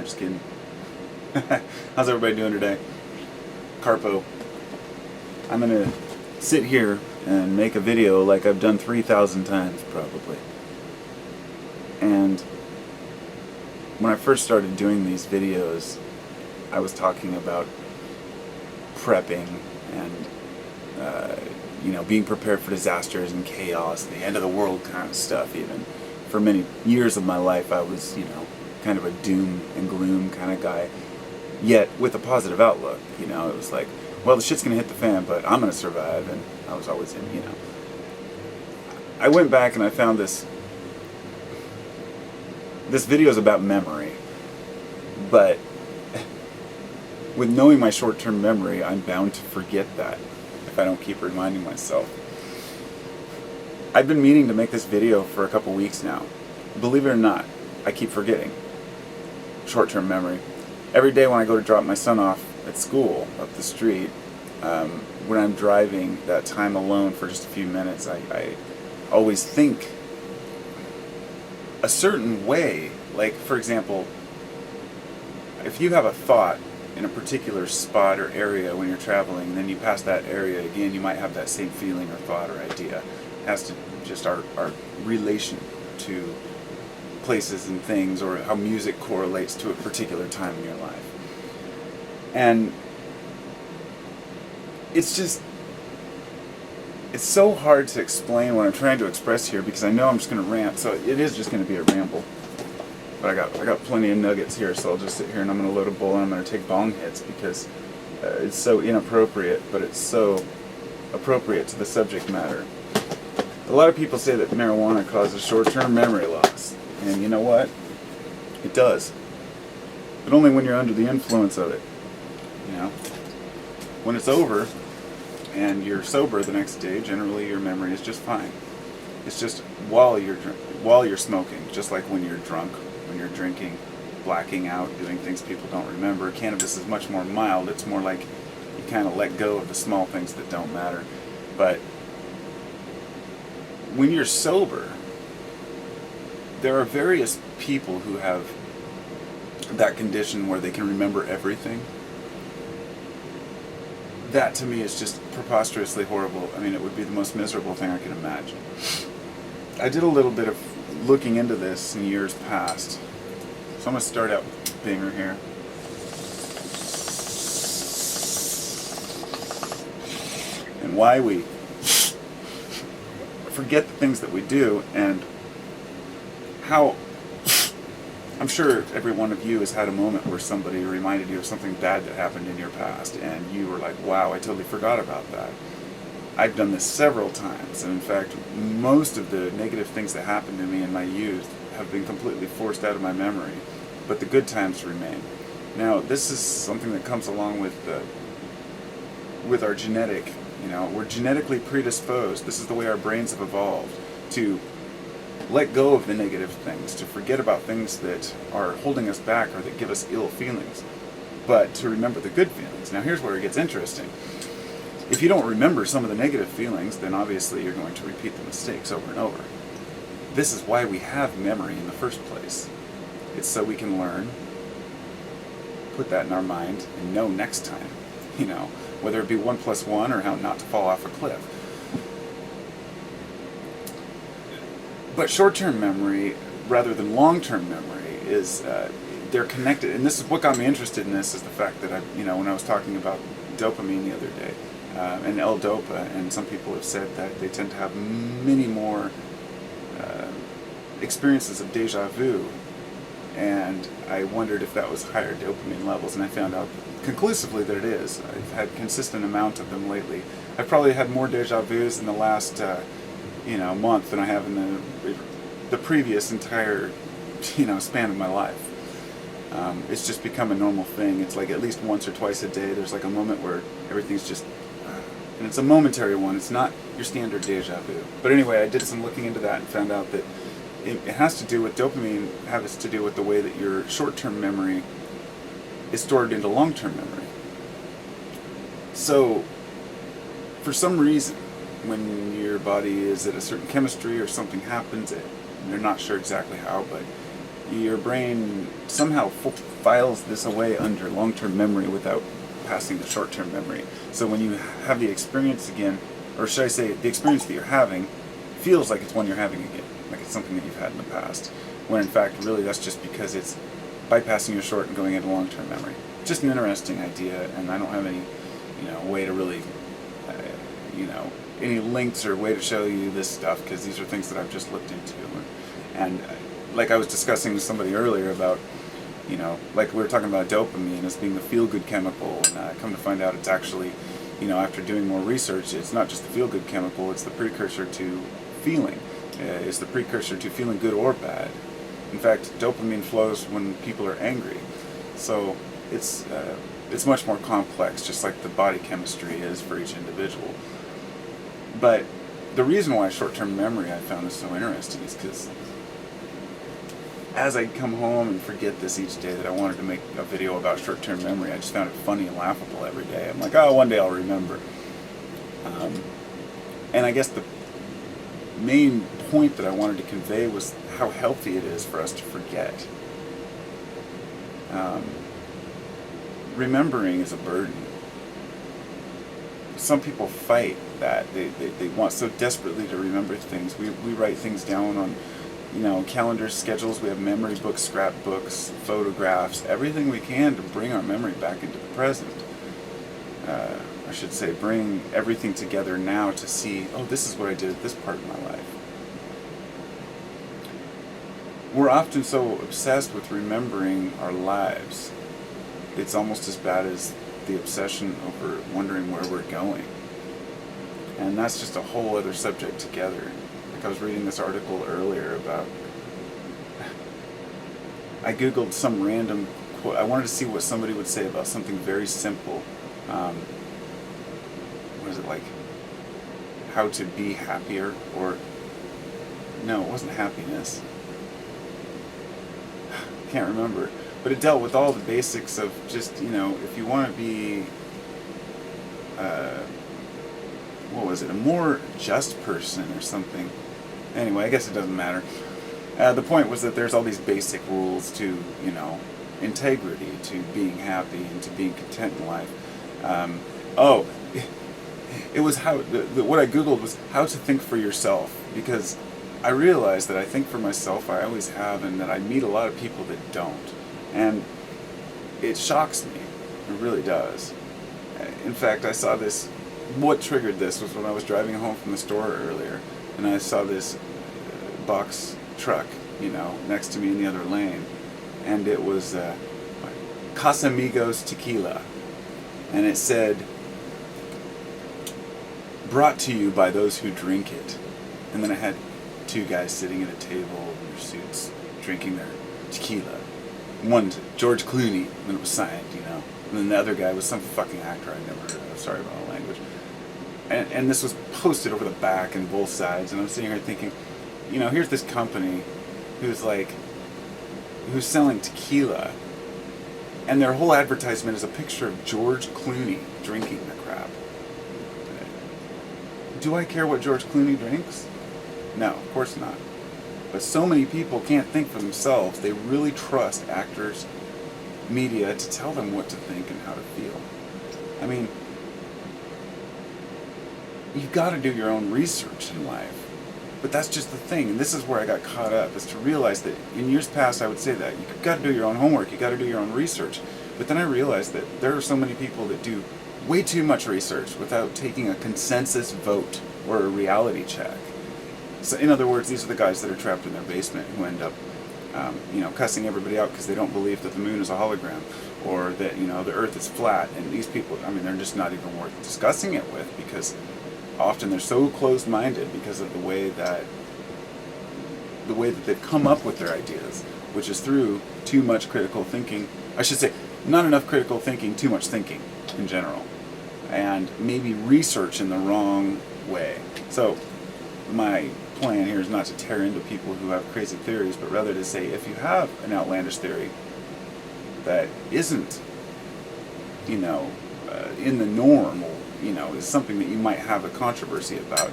Just kidding. How's everybody doing today? Carpo. I'm gonna sit here and make a video like I've done 3,000 times probably. And when I first started doing these videos, I was talking about prepping and being prepared for disasters and chaos, the end of the world kind of stuff. Even for many years of my life, I was kind of a doom and gloom kind of guy, yet with a positive outlook. It was like, well, the shit's gonna hit the fan, but I'm gonna survive, and I was always in. I went back and I found this video is about memory, but with knowing my short-term memory, I'm bound to forget that if I don't keep reminding myself. I've been meaning to make this video for a couple weeks now. Believe it or not, I keep forgetting. Short-term memory. Every day when I go to drop my son off at school up the street, when I'm driving that time alone for just a few minutes, I always think a certain way. Like, for example, if you have a thought in a particular spot or area when you're traveling, and then you pass that area again, you might have that same feeling or thought or idea. It has to just our relation to places and things, or how music correlates to a particular time in your life. And it's so hard to explain what I'm trying to express here, because I know I'm just going to rant, so it is just going to be a ramble. But I got plenty of nuggets here, so I'll just sit here and I'm going to load a bowl and I'm going to take bong hits, because it's so inappropriate, but it's so appropriate to the subject matter. A lot of people say that marijuana causes short-term memory loss, and you know what? It does. But only when you're under the influence of it. When it's over and you're sober the next day, generally your memory is just fine. It's just while you're smoking, just like when you're drunk, when you're drinking, blacking out, doing things people don't remember. Cannabis is much more mild. It's more like you kind of let go of the small things that don't matter. But when you're sober, there are various people who have that condition where they can remember everything. That to me is just preposterously horrible. I mean, it would be the most miserable thing I can imagine. I did a little bit of looking into this in years past. So I'm going to start out with Binger here. And why we forget the things that we do, and how I'm sure every one of you has had a moment where somebody reminded you of something bad that happened in your past, and you were like, wow, I totally forgot about that. I've done this several times, and in fact, most of the negative things that happened to me in my youth have been completely forced out of my memory, but the good times remain. Now, this is something that comes along with our genetic. We're genetically predisposed. This is the way our brains have evolved, to let go of the negative things, to forget about things that are holding us back or that give us ill feelings, but to remember the good feelings. Now, here's where it gets interesting. If you don't remember some of the negative feelings, then obviously you're going to repeat the mistakes over and over. This is why we have memory in the first place. It's so we can learn, put that in our mind, and know next time, whether it be 1 + 1 or how not to fall off a cliff. But short-term memory, rather than long-term memory, is they're connected. And this is what got me interested in this, is the fact that when I was talking about dopamine the other day, and L-Dopa, and some people have said that they tend to have many more experiences of deja vu, and I wondered if that was higher dopamine levels, and I found out conclusively that it is. I've had consistent amount of them lately. I've probably had more deja vus in the last month than I have in the previous entire span of my life. It's just become a normal thing. It's like at least once or twice a day there's like a moment where everything's just and it's a momentary one. It's not your standard deja vu. But anyway, I did some looking into that and found out that it has to do with dopamine, has to do with the way that your short-term memory is stored into long-term memory. So, for some reason, when your body is at a certain chemistry or something happens, they're not sure exactly how, but your brain somehow files this away under long-term memory without passing the short-term memory. So when you have the experience again, or should I say, the experience that you're having feels like it's one you're having again, like it's something that you've had in the past, when in fact really that's just because it's bypassing your short and going into long-term memory. Just an interesting idea, and I don't have any way to really any links or way to show you this stuff, because these are things that I've just looked into. And like I was discussing with somebody earlier about, like we were talking about dopamine as being the feel-good chemical, and come to find out it's actually, after doing more research, it's not just the feel-good chemical, it's the precursor to feeling. It's the precursor to feeling good or bad. In fact, dopamine flows when people are angry. So it's much more complex, just like the body chemistry is for each individual. But the reason why short-term memory I found is so interesting is because as I come home and forget this each day that I wanted to make a video about short-term memory, I just found it funny and laughable every day. I'm like, oh, one day I'll remember. And I guess the main point that I wanted to convey was how healthy it is for us to forget. Remembering is a burden. Some people fight that. They want so desperately to remember things. We write things down on calendars, schedules. We have memory books, scrapbooks, photographs, everything we can to bring our memory back into the present. I should say, bring everything together now to see, oh, this is what I did at this part of my life. We're often so obsessed with remembering our lives. It's almost as bad as the obsession over wondering where we're going. And that's just a whole other subject together. Like I was reading this article earlier about, I googled some random quote. I wanted to see what somebody would say about something very simple. What is it, like how to be happier, or no, it wasn't happiness. Can't remember. But it dealt with all the basics of just, if you want to be, what was it, a more just person or something. Anyway, I guess it doesn't matter. The point was that there's all these basic rules to, integrity, to being happy, and to being content in life. It was how, what I googled was how to think for yourself, because I realized that I think for myself, I always have, and that I meet a lot of people that don't. And it shocks me. It really does. In fact, I saw this, what triggered this was when I was driving home from the store earlier, and I saw this box truck, next to me in the other lane. And it was Casamigos Tequila. And it said, brought to you by those who drink it. And then I had two guys sitting at a table in their suits drinking their tequila. One, George Clooney, and it was signed, And then the other guy was some fucking actor I'd never heard of. Sorry about the language. And this was posted over the back and both sides. And I'm sitting here thinking, here's this company who's selling tequila. And their whole advertisement is a picture of George Clooney drinking the crap. Do I care what George Clooney drinks? No, of course not. But so many people can't think for themselves. They really trust actors, media, to tell them what to think and how to feel. I mean, you've got to do your own research in life. But that's just the thing, and this is where I got caught up, is to realize that in years past I would say that. You've got to do your own homework, you've got to do your own research. But then I realized that there are so many people that do way too much research without taking a consensus vote or a reality check. So in other words, these are the guys that are trapped in their basement who end up, cussing everybody out because they don't believe that the moon is a hologram, or that, the earth is flat. And these people, they're just not even worth discussing it with, because often they're so closed-minded because of the way that they've come up with their ideas, which is through too much critical thinking. I should say, not enough critical thinking, too much thinking in general, and maybe research in the wrong way. So my plan here is not to tear into people who have crazy theories, but rather to say, if you have an outlandish theory that isn't, in the norm, or, is something that you might have a controversy about,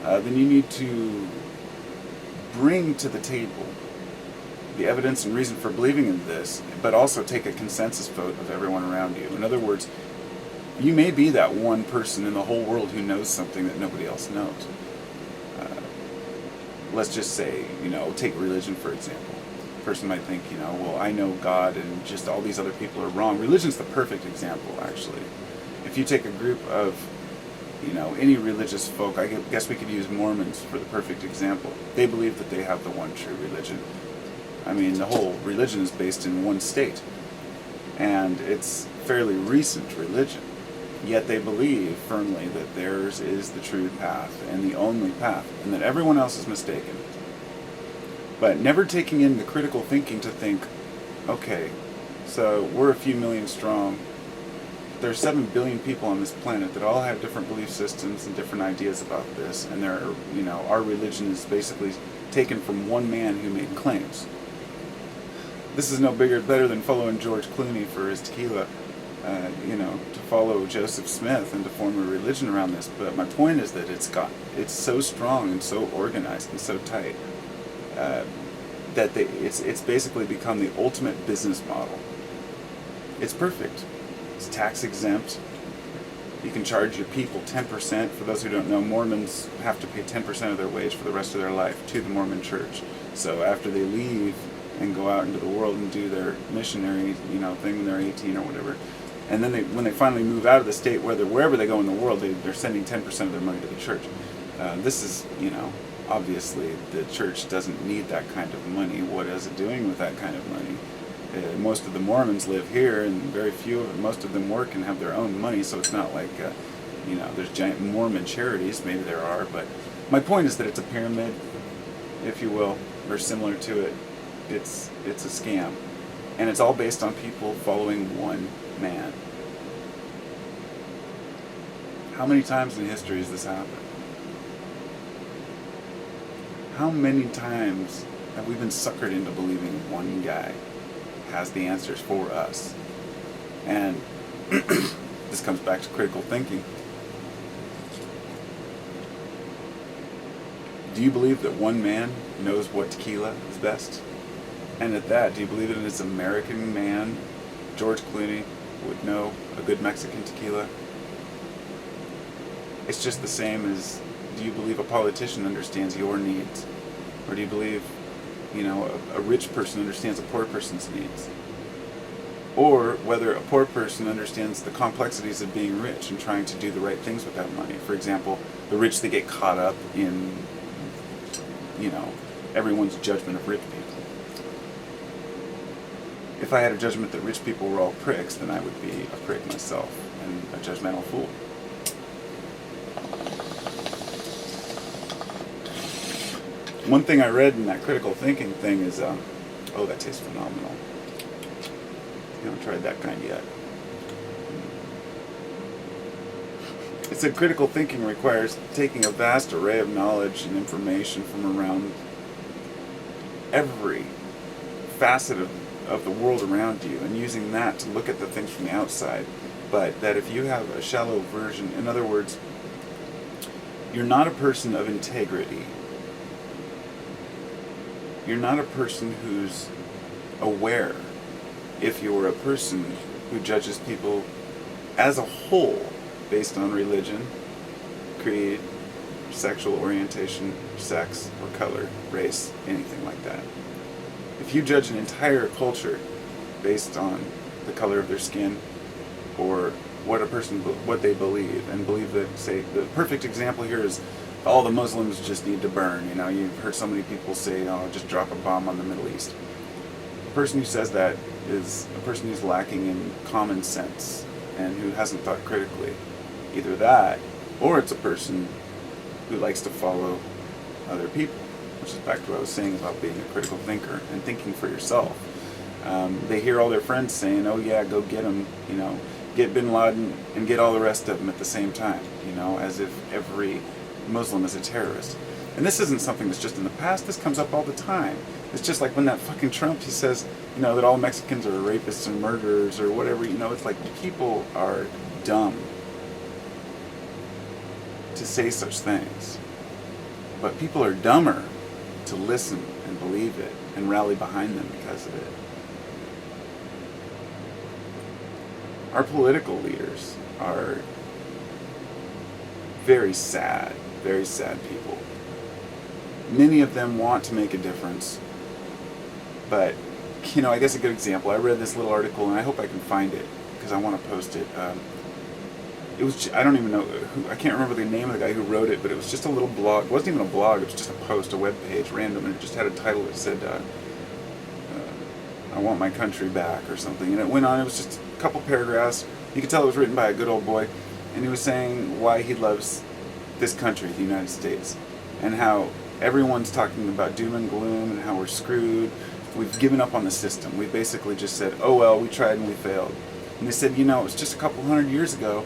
then you need to bring to the table the evidence and reason for believing in this, but also take a consensus vote of everyone around you. In other words, you may be that one person in the whole world who knows something that nobody else knows. Let's just say, take religion for example. A person might think, well, I know God and just all these other people are wrong. Religion's the perfect example, actually. If you take a group of, any religious folk, I guess we could use Mormons for the perfect example. They believe that they have the one true religion. I mean, the whole religion is based in one state, and it's fairly recent religion. Yet they believe firmly that theirs is the true path and the only path, and that everyone else is mistaken. But never taking in the critical thinking to think, okay, so we're a few million strong. There's 7 billion people on this planet that all have different belief systems and different ideas about this, and our religion is basically taken from one man who made claims. This is no better than following George Clooney for his tequila, to follow Joseph Smith and to form a religion around this. But my point is that it's so strong and so organized and so tight that it's basically become the ultimate business model. It's perfect. It's tax exempt. You can charge your people 10%. For those who don't know, Mormons have to pay 10% of their wage for the rest of their life to the Mormon church. So after they leave and go out into the world and do their missionary, thing when they're 18 or whatever, and then when they finally move out of the state, wherever they go in the world, they're sending 10% of their money to the church. This is, obviously the church doesn't need that kind of money. What is it doing with that kind of money? Most of the Mormons live here, and most of them work and have their own money, so it's not like, there's giant Mormon charities. Maybe there are, but my point is that it's a pyramid, if you will, or similar to it. It's a scam, and it's all based on people following one man. How many times in history has this happened? How many times have we been suckered into believing one guy has the answers for us? And this comes back to critical thinking. Do you believe that one man knows what tequila is best? And at that, do you believe that this American man, George Clooney, would know a good Mexican tequila? It's just the same as, do you believe a politician understands your needs? Or do you believe, a rich person understands a poor person's needs? Or whether a poor person understands the complexities of being rich and trying to do the right things with that money. For example, the rich, they get caught up in, everyone's judgment of rich people. If I had a judgment that rich people were all pricks, then I would be a prick myself and a judgmental fool. One thing I read in that critical thinking thing is, that tastes phenomenal. I haven't tried that kind yet. It said critical thinking requires taking a vast array of knowledge and information from around every facet of the world around you and using that to look at the things from the outside. But that if you have a shallow version, in other words, you're not a person of integrity. You're not a person who's aware. If you're a person who judges people as a whole based on religion, creed, sexual orientation, sex, or color, race, anything like that. If you judge an entire culture based on the color of their skin or what they believe, and believe that, say, the perfect example here is all the Muslims just need to burn. You've heard so many people say, just drop a bomb on the Middle East. A person who says that is a person who's lacking in common sense and who hasn't thought critically. Either that, or it's a person who likes to follow other people, which is back to what I was saying about being a critical thinker and thinking for yourself. They hear all their friends saying, oh yeah, go get them, get Bin Laden and get all the rest of them at the same time, as if every Muslim is a terrorist. And this isn't something that's just in the past, this comes up all the time. It's just like when that fucking Trump, he says, that all Mexicans are rapists and murderers or whatever, it's like people are dumb to say such things. But people are dumber to listen and believe it and rally behind them because of it. Our political leaders are very sad people. Many of them want to make a difference, but I guess a good example, I read this little article, and I hope I can find it because I want to post it. It was, I don't even know I can't remember the name of the guy who wrote it, but it was just a little blog. It wasn't even a blog, it was just a post, a web page, random, and it just had a title that said, I want my country back or something. And it went on, it was just a couple paragraphs. You could tell it was written by a good old boy, and he was saying why he loves this country, the United States, and how everyone's talking about doom and gloom and how we're screwed. We've given up on the system. We basically just said, oh well, we tried and we failed. And they said, it was just a couple hundred years ago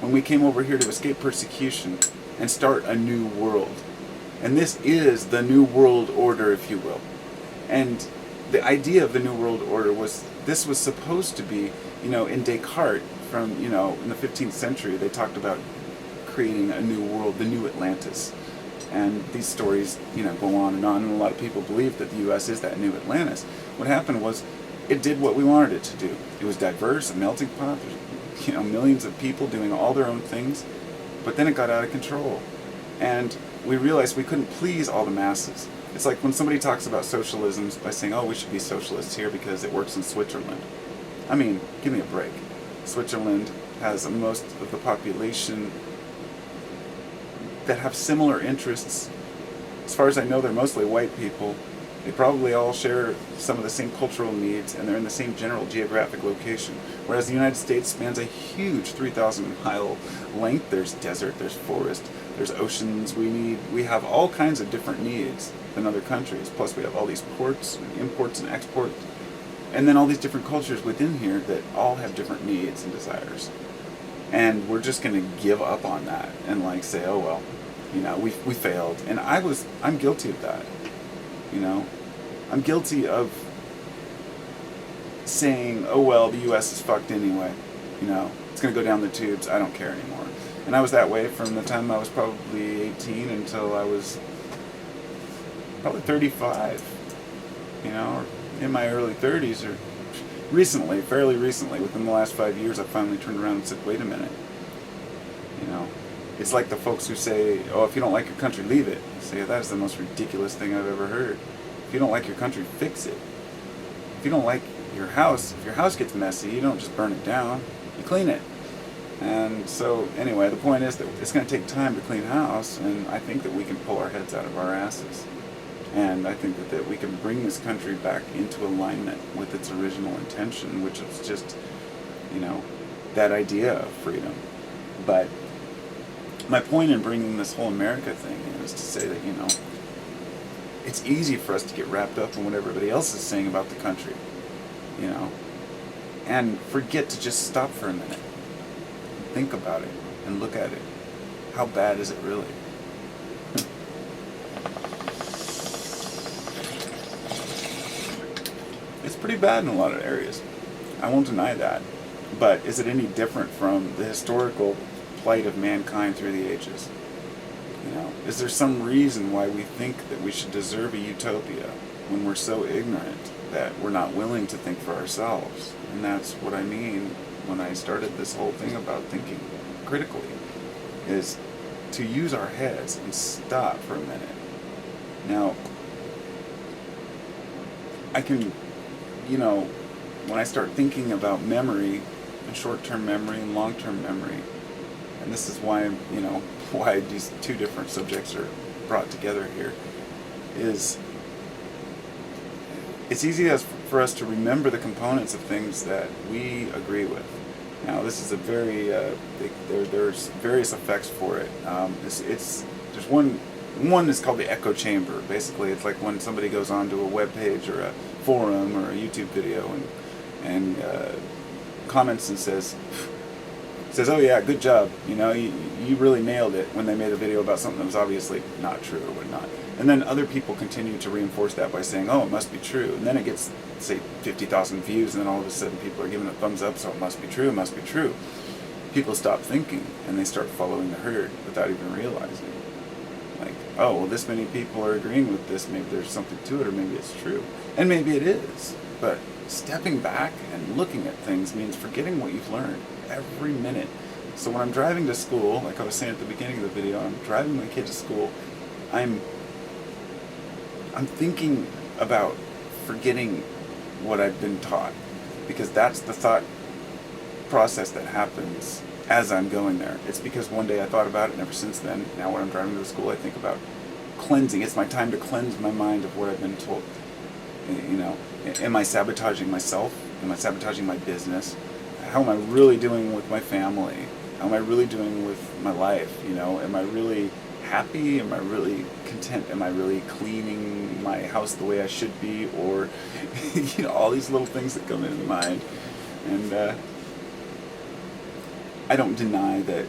when we came over here to escape persecution and start a new world. And this is the New World Order, if you will. And the idea of the New World Order was, this was supposed to be, in Descartes from, in the 15th century, they talked about creating a new world, the new Atlantis. And these stories, go on, and a lot of people believe that the U.S. is that new Atlantis. What happened was, it did what we wanted it to do. It was diverse, a melting pot, millions of people doing all their own things, but then it got out of control. And we realized we couldn't please all the masses. It's like when somebody talks about socialism by saying, oh, we should be socialists here because it works in Switzerland. I mean, give me a break. Switzerland has most of the population that have similar interests. As far as I know, they're mostly white people. They probably all share some of the same cultural needs, and they're in the same general geographic location. Whereas the United States spans a huge 3,000-mile length. There's desert, there's forest, there's oceans. We have all kinds of different needs than other countries. Plus we have all these ports, and imports and exports, and then all these different cultures within here that all have different needs and desires. And we're just going to give up on that and say, oh well, we failed. And I'm guilty of that. I'm guilty of saying, oh well, the U.S. is fucked anyway. It's going to go down the tubes. I don't care anymore. And I was that way from the time I was probably 18 until I was probably 35. Or in my early 30s, or fairly recently, within the last 5 years, I finally turned around and said, wait a minute. It's like the folks who say, oh, if you don't like your country, leave it. I say, that is the most ridiculous thing I've ever heard. If you don't like your country, fix it. If you don't like your house, if your house gets messy, you don't just burn it down, you clean it. And so, anyway, the point is that it's going to take time to clean a house, and I think that we can pull our heads out of our asses. And I think that we can bring this country back into alignment with its original intention, which is just, that idea of freedom. But my point in bringing this whole America thing in is to say that, it's easy for us to get wrapped up in what everybody else is saying about the country, and forget to just stop for a minute, and think about it, and look at it. How bad is it really? It's pretty bad in a lot of areas. I won't deny that. But is it any different from the historical plight of mankind through the ages? Is there some reason why we think that we should deserve a utopia when we're so ignorant that we're not willing to think for ourselves? And that's what I mean when I started this whole thing about thinking critically, is to use our heads and stop for a minute. Now, I can, when I start thinking about memory, and short-term memory and long-term memory, and this is why why these two different subjects are brought together here, is it's easy for us to remember the components of things that we agree with. Now, this is a very there's various effects for it. There's one is called the echo chamber. Basically, it's like when somebody goes onto a web page or a forum or a YouTube video and comments and says, oh yeah, good job, you really nailed it, when they made a video about something that was obviously not true or whatnot. And then other people continue to reinforce that by saying, oh, it must be true. And then it gets, say, 50,000 views, and then all of a sudden people are giving it a thumbs up, so it must be true, it must be true. People stop thinking, and they start following the herd without even realizing. Like, oh, well, this many people are agreeing with this, maybe there's something to it, or maybe it's true. And maybe it is. But stepping back and looking at things means forgetting what you've learned every minute. So when I'm driving to school, like I was saying at the beginning of the video, I'm driving my kid to school, I'm thinking about forgetting what I've been taught, because that's the thought process that happens as I'm going there. It's because one day I thought about it, and ever since then, now when I'm driving to school, I think about cleansing. It's my time to cleanse my mind of what I've been told. You know, am I sabotaging myself? Am I sabotaging my business? How am I really doing with my family? How am I really doing with my life? You know, am I really happy? Am I really content? Am I really cleaning my house the way I should be? Or, you know, all these little things that come into mind. And I don't deny that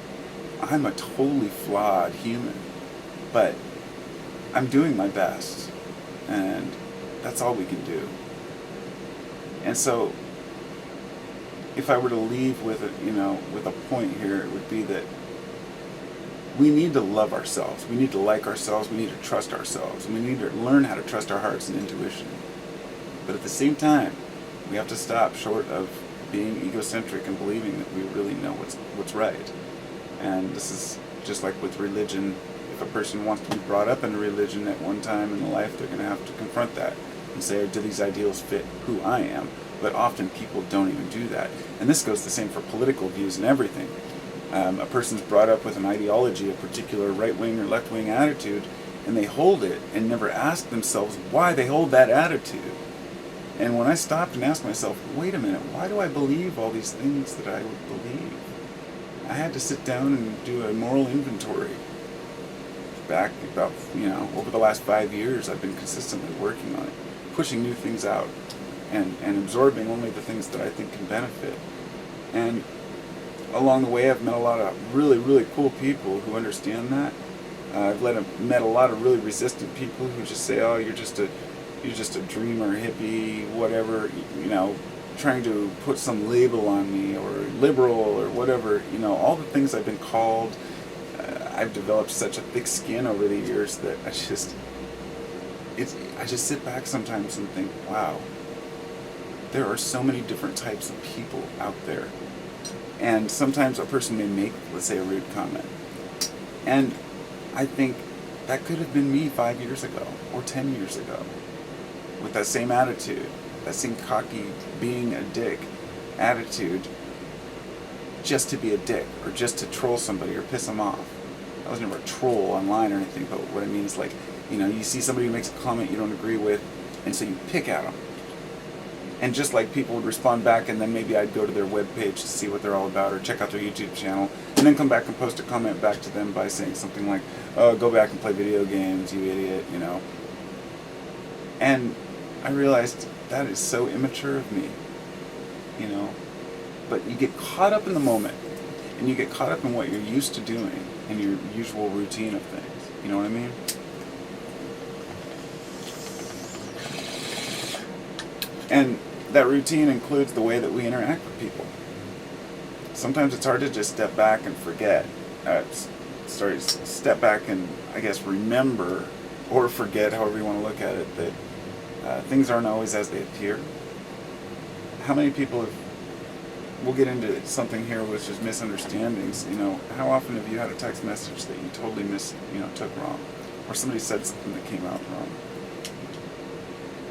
I'm a totally flawed human, but I'm doing my best, and that's all we can do. And so, if I were to leave with a point here, it would be that we need to love ourselves. We need to like ourselves. We need to trust ourselves. And we need to learn how to trust our hearts and intuition. But at the same time, we have to stop short of being egocentric and believing that we really know what's right. And this is just like with religion. If a person wants to be brought up in a religion at one time in life, they're going to have to confront that and say, do these ideals fit who I am? But often people don't even do that. And this goes the same for political views and everything. A person's brought up with an ideology, a particular right-wing or left-wing attitude, and they hold it and never ask themselves why they hold that attitude. And when I stopped and asked myself, wait a minute, why do I believe all these things that I would believe? I had to sit down and do a moral inventory. Back about, over the last 5 years, I've been consistently working on it, pushing new things out, and absorbing only the things that I think can benefit. And along the way, I've met a lot of really, really cool people who understand that. I've met a lot of really resistant people who just say, oh, you're just a dreamer, hippie, whatever, trying to put some label on me, or liberal, or whatever, all the things I've been called. I've developed such a thick skin over the years that I just sit back sometimes and think, wow, there are so many different types of people out there. And sometimes a person may make, let's say, a rude comment. And I think that could have been me 5 years ago, or 10 years ago, with that same attitude, that same cocky, being a dick attitude, just to be a dick, or just to troll somebody or piss them off. I was never a troll online or anything, but what I mean is, like, you see somebody who makes a comment you don't agree with, and so you pick at them. And just like people would respond back, and then maybe I'd go to their webpage to see what they're all about, or check out their YouTube channel, and then come back and post a comment back to them by saying something like, oh, go back and play video games, you idiot, And I realized that is so immature of me, But you get caught up in the moment, and you get caught up in what you're used to doing, and your usual routine of things. You know what I mean? And that routine includes the way that we interact with people. Sometimes it's hard to just step back and forget. Step back and, I guess, remember, or forget, however you want to look at it, that things aren't always as they appear. How many people have... We'll get into something here which is misunderstandings. How often have you had a text message that you totally took wrong? Or somebody said something that came out wrong?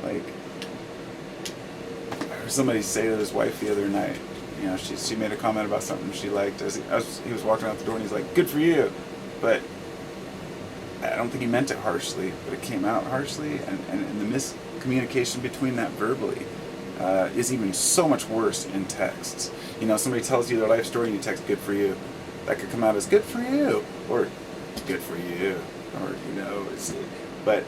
Like, I heard somebody say to his wife the other night, she made a comment about something she liked as he was walking out the door, and he's like, good for you. But I don't think he meant it harshly, but it came out harshly, and the miscommunication between that verbally is even so much worse in texts. Somebody tells you their life story and you text good for you. That could come out as good for you, or good for you, or but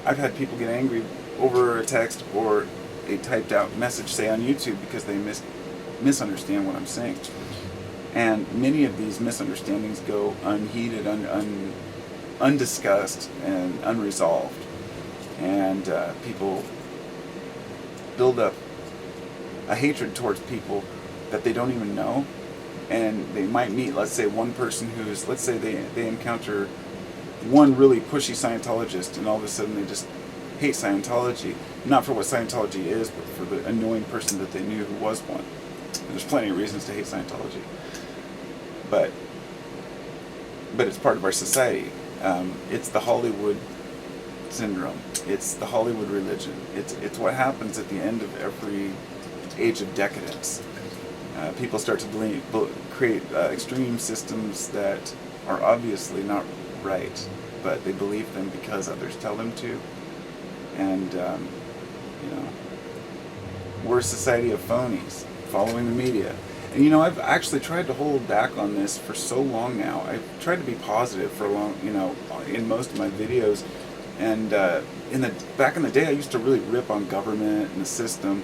I've had people get angry over a text or a typed out message, say on YouTube, because they misunderstand what I'm saying. And many of these misunderstandings go unheeded, undiscussed, and unresolved. And people build up a hatred towards people that they don't even know. And they might meet, let's say, one person who's, let's say they encounter, one really pushy Scientologist, and all of a sudden they just hate Scientology, not for what Scientology is, but for the annoying person that they knew who was one. And there's plenty of reasons to hate Scientology, but it's part of our society. It's the Hollywood syndrome. It's the Hollywood religion. It's what happens at the end of every age of decadence. People start to create extreme systems that are obviously not right, but they believe them because others tell them to. And, we're a society of phonies, following the media. And, I've actually tried to hold back on this for so long now. I've tried to be positive for a long, in most of my videos. And back in the day, I used to really rip on government and the system.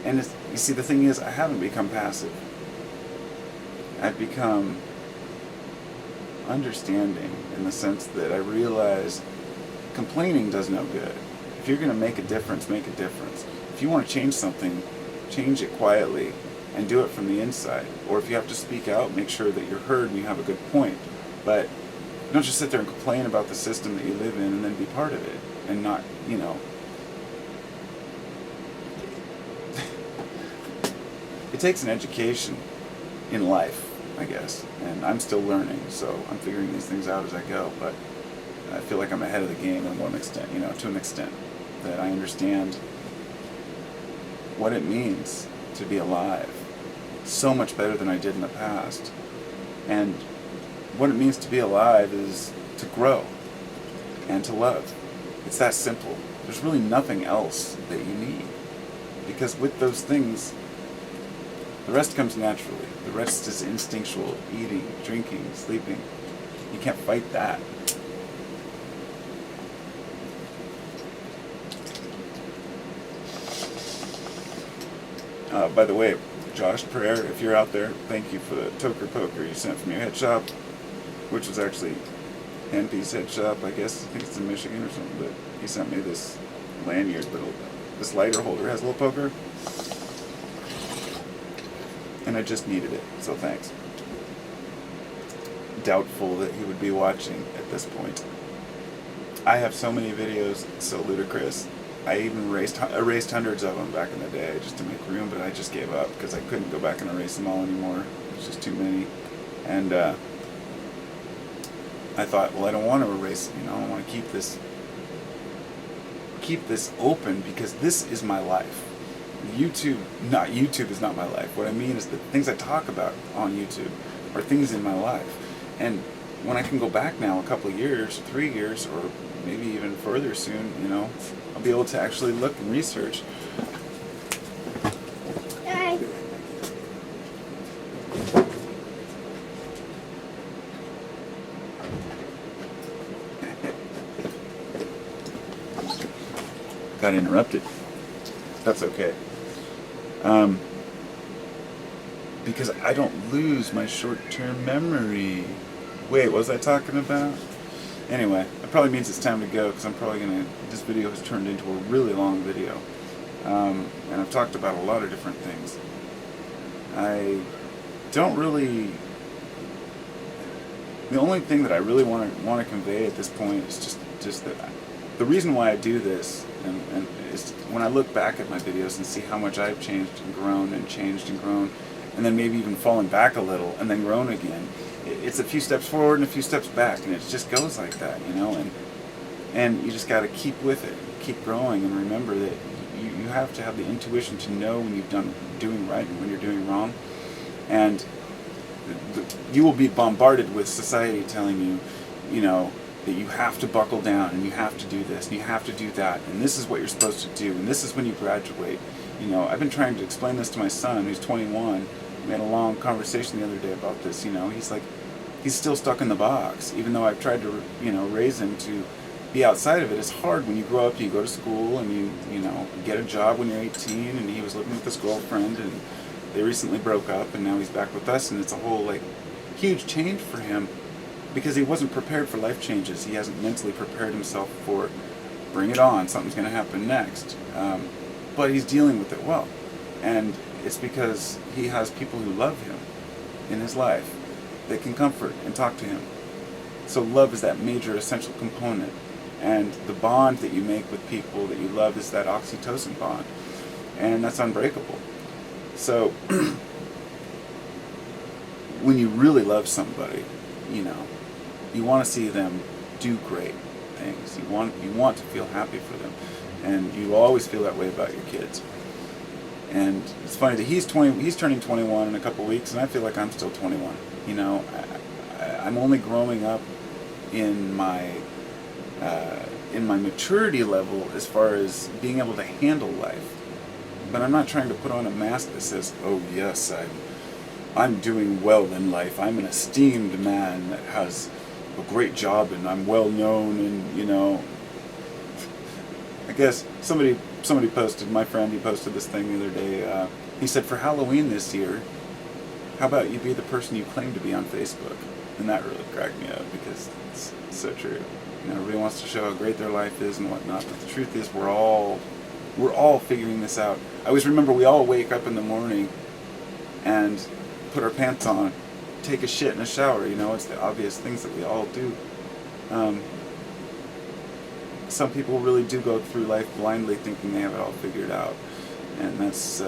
And you see, the thing is, I haven't become passive. I've become understanding in the sense that I realize complaining does no good. If you're going to make a difference, make a difference. If you want to change something, change it quietly and do it from the inside. Or if you have to speak out, make sure that you're heard and you have a good point. But don't just sit there and complain about the system that you live in and then be part of it and not, It takes an education in life, I guess, and I'm still learning, so I'm figuring these things out as I go, but I feel like I'm ahead of the game in one extent, to an extent, that I understand what it means to be alive so much better than I did in the past. And what it means to be alive is to grow and to love. It's that simple. There's really nothing else that you need, because with those things, the rest comes naturally. The rest is instinctual: eating, drinking, sleeping. You can't fight that. By the way, Josh Prayer, if you're out there, thank you for the toker poker you sent from your head shop, which was actually Handpiece Head Shop, I guess. I think it's in Michigan or something, but he sent me this lanyard, this lighter holder has a little poker. And I just needed it, so thanks. Doubtful that he would be watching at this point. I have so many videos, it's so ludicrous. I even erased hundreds of them back in the day just to make room, but I just gave up because I couldn't go back and erase them all anymore. There's just too many. And I thought, well, I don't want to erase them, I want to keep this open because this is my life. YouTube is not my life. What I mean is the things I talk about on YouTube are things in my life. And when I can go back now a couple of years, 3 years, or maybe even further soon, I'll be able to actually look and research. Hi. Got interrupted. That's okay. Because I don't lose my short-term memory. Wait, what was I talking about? Anyway, it probably means it's time to go because I'm probably this video has turned into a really long video. And I've talked about a lot of different things. I don't really... The only thing that I really want to convey at this point is just that the reason why I do this and is when I look back at my videos and see how much I've changed and grown and changed and grown, and then maybe even fallen back a little and then grown again. It's a few steps forward and a few steps back, and it just goes like that, and you just got to keep with it, keep growing, and remember that you have to have the intuition to know when you've doing right and when you're doing wrong. And you will be bombarded with society telling you, that you have to buckle down and you have to do this and you have to do that and this is what you're supposed to do and this is when you graduate. I've been trying to explain this to my son who's 21. We had a long conversation the other day about this. He's like, he's still stuck in the box, even though I've tried to, raise him to be outside of it. It's hard when you grow up and you go to school and you get a job when you're 18, and he was living with his girlfriend and they recently broke up and now he's back with us, and it's a whole huge change for him because he wasn't prepared for life changes. He hasn't mentally prepared himself for, bring it on, something's going to happen next. But he's dealing with it well. And it's because he has people who love him in his life that can comfort and talk to him. So love is that major essential component. And the bond that you make with people that you love is that oxytocin bond. And that's unbreakable. So when you really love somebody, you know, you want to see them do great things. You want to feel happy for them. And you always feel that way about your kids. And it's funny that he's turning 21 in a couple weeks, and I feel like I'm still 21. You know, I'm only growing up in my maturity level as far as being able to handle life. But I'm not trying to put on a mask that says, "Oh yes, I'm doing well in life. I'm an esteemed man that has a great job, and I'm well known." And you know, I guess somebody posted, my friend, he posted this thing the other day. He said, for Halloween this year, how about you be the person you claim to be on Facebook? And that really cracked me up, because it's so true. You know, everybody wants to show how great their life is and whatnot, but the truth is we're all figuring this out. I always remember we all wake up in the morning and put our pants on, take a shit in a shower. You know, it's the obvious things that we all do. Some people really do go through life blindly thinking they have it all figured out, and that's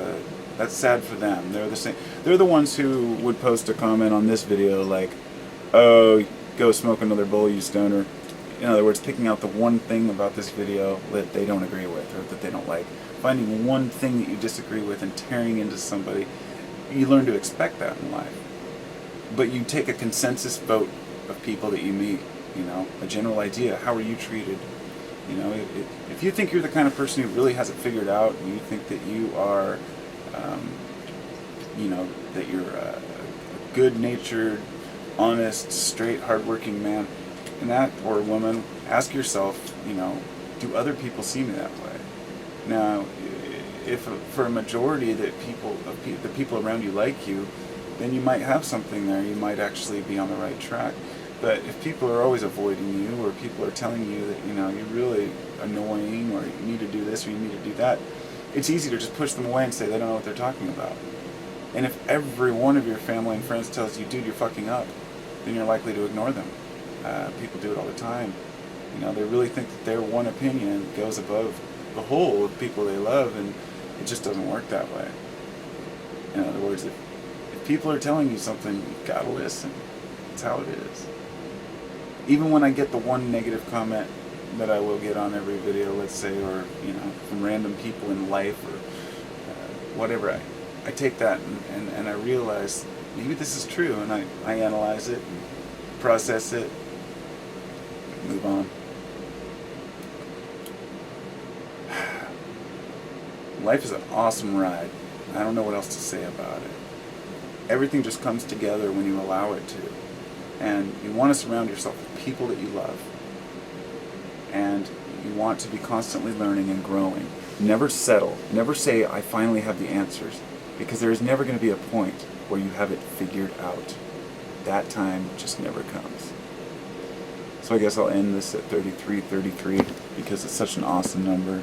sad for them. They're the same. They're the ones who would post a comment on this video like, "Oh, go smoke another bowl, you stoner." In other words, picking out the one thing about this video that they don't agree with or that they don't like. Finding one thing that you disagree with and tearing into somebody. You learn to expect that in life. But you take a consensus vote of people that you meet, you know, a general idea. How are you treated? You know, if you think you're the kind of person who really has it figured out, and you think that you are, you know, that you're a good-natured, honest, straight, hardworking man, and that, or woman, ask yourself, you know, do other people see me that way? Now, if for a majority that the people around you like you, then you might have something there. You might actually be on the right track. But if people are always avoiding you, or people are telling you that, you know, you're really annoying, or you need to do this, or you need to do that, it's easy to just push them away and say they don't know what they're talking about. And if every one of your family and friends tells you, dude, you're fucking up, then you're likely to ignore them. People do it all the time. You know, they really think that their one opinion goes above the whole of people they love, and it just doesn't work that way. In other words, if people are telling you something, you've got to listen. That's how it is. Even when I get the one negative comment that I will get on every video, let's say, or, you know, from random people in life, or whatever, I take that and I realize maybe this is true, and I analyze it, and process it, move on. Life is an awesome ride. I don't know what else to say about it. Everything just comes together when you allow it to. And you want to surround yourself with people that you love. And you want to be constantly learning and growing. Never settle. Never say, I finally have the answers. Because there is never going to be a point where you have it figured out. That time just never comes. So I guess I'll end this at 33, because it's such an awesome number.